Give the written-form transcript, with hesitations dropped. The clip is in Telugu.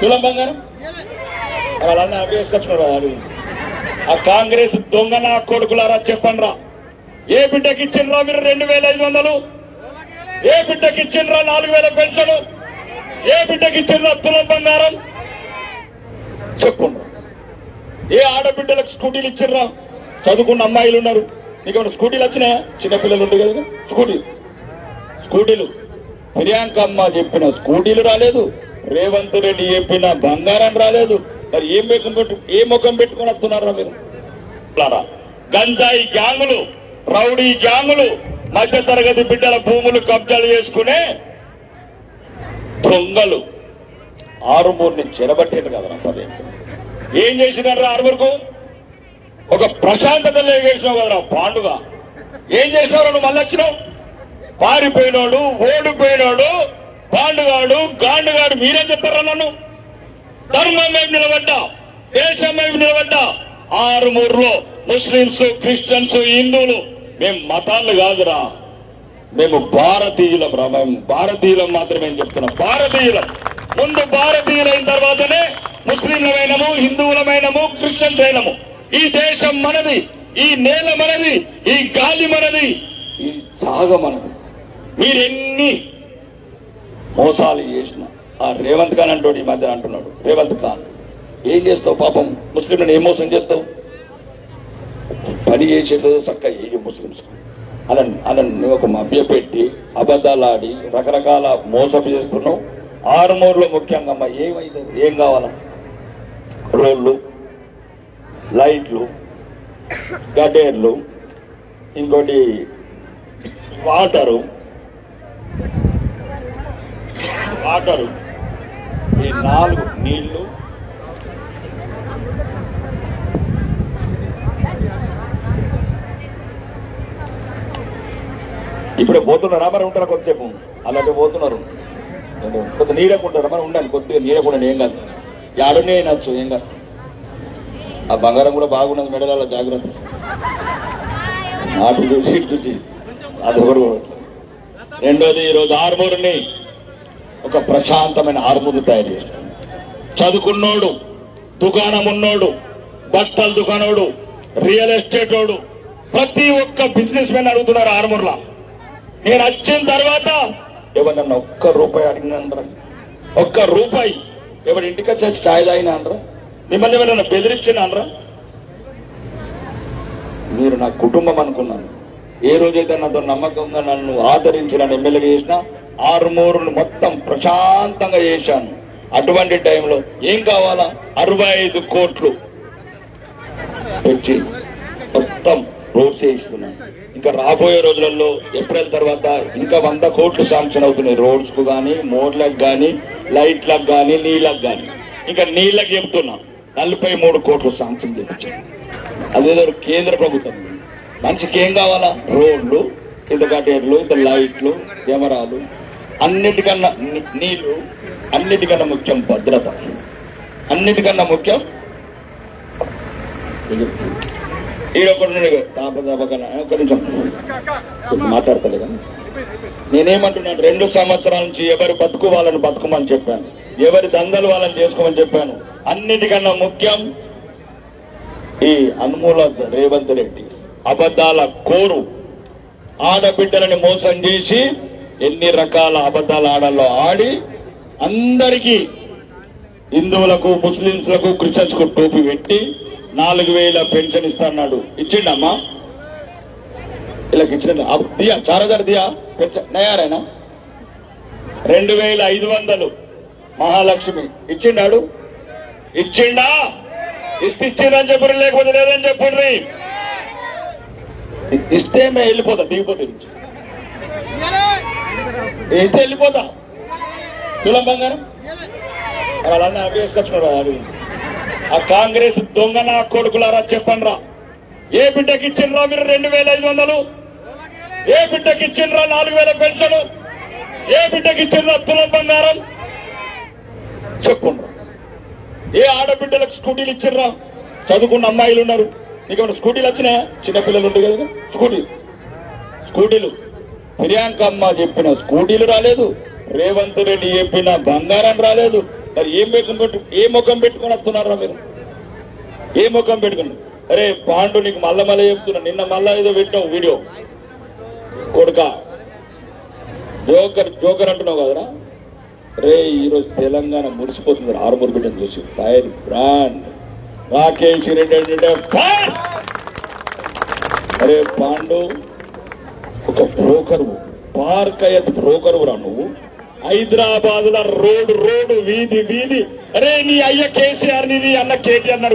తులం బంగారం వాళ్ళన్నా వేసుకొచ్చుకున్నారు. ఆ కాంగ్రెస్ దొంగ నా కొడుకులారా చెప్పండి రా, ఏ బిడ్డకి ఇచ్చిండ్రా మీరు 2500? ఏ బిడ్డకి ఇచ్చిండ్రా 4000 పెన్షన్? ఏ బిడ్డకి ఇచ్చిండ్రా తులం బంగారం? చెప్పుండ్రా. ఏ ఆడబిడ్డలకు స్కూటీలు ఇచ్చిండ్రా? చదువుకున్న అమ్మాయిలు ఉన్నారు, నీకేమైనా స్కూటీలు వచ్చినాయా? చిన్నపిల్లలు ఉంటాయి కదా స్కూటీలు. ప్రియాంక అమ్మ చెప్పిన స్కూటీలు రాలేదు, రేవంత్ రెడ్డి చెప్పిన బంగారం రాలేదు. మరి ఏ ముఖం పెట్టుకుని వస్తున్నారా మీరు? గంజాయి గ్యాంగులు, రౌడీ గ్యాంగులు, మధ్య తరగతి బిడ్డల భూములు కబ్జాలు చేసుకునే దొంగలు ఆరుమూరిని చెరబట్టేది కదరా. ఏం చేసినారా ఆరుమూరుకు? ఒక ప్రశాంతత లేకేసినావు కదరా పాండుగా. ఏం చేసినావు నువ్వు? మళ్ళీ వచ్చినావు. పారిపోయినోడు, ఓడిపోయినోడు, పాండుగాడు, గాండుగాడు మీరేం చెప్తారా? నన్ను ధర్మం వైపు నిలబడ్డా, దేశం వైపు నిలబడ్డా. ఆరుమూరులో ముస్లింస్, క్రిస్టియన్స్, హిందువులు మేము మతాలు కాదురా, మేము భారతీయులం రా. మేము భారతీయులం మాత్రమే చెప్తున్నాం. భారతీయులం. ముందు భారతీయులైన తర్వాతనే ముస్లింలమైనము, హిందువులమైనము, క్రిస్టియన్స్ అయినము. ఈ దేశం మనది, ఈ నేల మనది, ఈ గాలి మనది, ఈ జాగ మనది. మీరెన్ని మోసాలు చేసిన ఆ రేవంత్ ఖాన్ అంటాడు, ఈ మధ్య అంటున్నాడు రేవంత్ ఖాన్, ఏం చేస్తావు పాపం? ముస్లింలను ఏం మోసం చేస్తావు? పని చేసేదో చక్క ఏ ముస్లింస్ అలా ఒక మభ్య పెట్టి అబద్ధాలు ఆడి రకరకాల మోసం చేస్తున్నావు. ఆరుమూరులో ముఖ్యంగా అమ్మ ఏమైతే ఏం కావాలా? రోడ్లు, లైట్లు, గడ్డేర్లు, ఇంకోటి వాటరు, ఈ 4 నీళ్లు, ఇప్పుడే పోతున్నారా? మరి ఉంటారా కొద్దిసేపు? అలాంటి పోతున్నారు, కొద్ది నీడకుంటారా? మరి ఉండాలి, కొద్దిగా నీడకుండా ఏం కాదు. యాడునే నచ్చు ఏం కాదు. ఆ బంగారం కూడా బాగున్నది మెడల, జాగ్రత్త. నాటు చూసి ఇటు చూసి అది ఒకటి. రెండోది, ఈరోజు ఆరుమూరుని ఒక ప్రశాంతమైన ఆరుమూరు తయారు చేశారు. చదువుకున్నోడు, దుకాణం ఉన్నోడు, బట్టల దుకాణోడు, రియల్ ఎస్టేట్ వాడు, ప్రతి ఒక్క బిజినెస్ మెన్ అడుగుతున్నారు ఆరుమూరులో. నేను వచ్చిన తర్వాత ఎవరన్నా ఒక్క రూపాయి అడిగినా? ఒక్క రూపాయి ఎవరి ఇంటికి వచ్చి ఛాయ్ తాగినా అనరా? మిమ్మల్ని ఎవరైనా బెదిరించినా? మీరు నా కుటుంబం అనుకున్నాను. ఏ రోజైతే నాతో నమ్మకంగా నన్ను ఆదరించి నన్ను ఎమ్మెల్యేగా చేసినా ఆరుమూరును మొత్తం ప్రశాంతంగా చేశాను. అటువంటి టైంలో ఏం కావాలా? 65 కోట్లు వచ్చి మొత్తం రోడ్స్ వేయిస్తున్నాను. ఇంకా రాబోయే రోజులలో ఏప్రిల్ తర్వాత ఇంకా 100 కోట్లు శాంక్షన్ అవుతున్నాయి. రోడ్స్ కు కానీ, మోర్లకు కానీ, లైట్లకు కానీ, నీళ్ళకు కానీ. ఇంకా నీళ్ళకి చెప్తున్నా 43 కోట్లు శాంక్షన్ చేయించాను. అదేదో కేంద్ర ప్రభుత్వం. మనిషికి ఏం కావాలా? రోడ్లు, ఇంత కటేర్లు, ఇంత లైట్లు, కెమెరాలు, అన్నిటికన్నా నీళ్లు, అన్నిటికన్నా ముఖ్యం భద్రత, అన్నిటికన్నా ముఖ్యం. ఒక్క నిమిషం మాట్లాడతాడు కదా. నేనేమంటున్నాను, 2 సంవత్సరాల నుంచి ఎవరి బతుకు వాళ్ళని బతుకమని చెప్పాను, ఎవరి దందలు వాళ్ళని చేసుకోమని చెప్పాను. అన్నిటికన్నా ముఖ్యం ఈ అనుమూల రేవంత్ రెడ్డి అబద్ధాల కోరు. ఆడబిడ్డలని మోసం చేసి ఎన్ని రకాల అబద్ధాలు ఆడాలో ఆడి అందరికీ, హిందువులకు, ముస్లింస్లకు, క్రిస్టియన్స్ కు టోపీ పెట్టి 4000 పెన్షన్ ఇస్తాడు. ఇచ్చిండమ్మా? ఇలా ఇచ్చిన 4000 దియా పెన్షన్ నయారేనా? 2500 మహాలక్ష్మి ఇచ్చిండాడు? ఇచ్చిండా? ఇచ్చిందని చెప్పరు, లేకపోతే లేదని చెప్పండి. ఇస్తే మేము వెళ్ళిపోతా, దిగిపోతే ఇస్తే వెళ్ళిపోతా. తులం బంగారం వాళ్ళన్నా వేసుకొచ్చుకున్నారు. ఆ కాంగ్రెస్ దొంగ నా కొడుకులారా చెప్పండి రా, ఏ బిడ్డకి ఇచ్చిండ్రా మీరు 2500? ఏ బిడ్డకి ఇచ్చిండ్రా 4000 పెన్షన్? ఏ బిడ్డకి ఇచ్చిండ్రా తులం బంగారం? చెప్పుండ్రా. ఏ ఆడబిడ్డలకు స్కూటీలు ఇచ్చిండ్రా? చదువుకున్న అమ్మాయిలు ఉన్నారు, నీకేమైనా స్కూటీలు వచ్చినాయా? చిన్నపిల్లలు ఉంటాయి కదా స్కూటీలు. ప్రియాంక అమ్మ చెప్పిన స్కూటీలు రాలేదు, రేవంత్ రెడ్డి చెప్పిన బంగారం రాలేదు. మరి ఏ ముఖం పెట్టుకొని వస్తున్నారా మీరు? ఏ ముఖం పెట్టుకుని? అరే పాండు నీకు మళ్ళా చెప్తున్నా, నిన్న మళ్ళా ఏదో పెట్టావు వీడియో, కొడుక జోకర్ అంటున్నావు కదరా. రే ఈరోజు తెలంగాణ మురిసిపోతుంది ఆరుమూరు బిడ్డను చూసి. ఫైర్ బ్రాండ్ రాకేష్ రెడ్డి అంటే ఫైర్. అరే పాండు ఒక బ్రోకరు, పార్కయత్ బ్రోకరు రా నువ్వు. హైదరాబాద్ లో రోడ్డు వీధి. అరే నీ అయ్య కేసీఆర్ ని నీ అన్న కేటీఆర్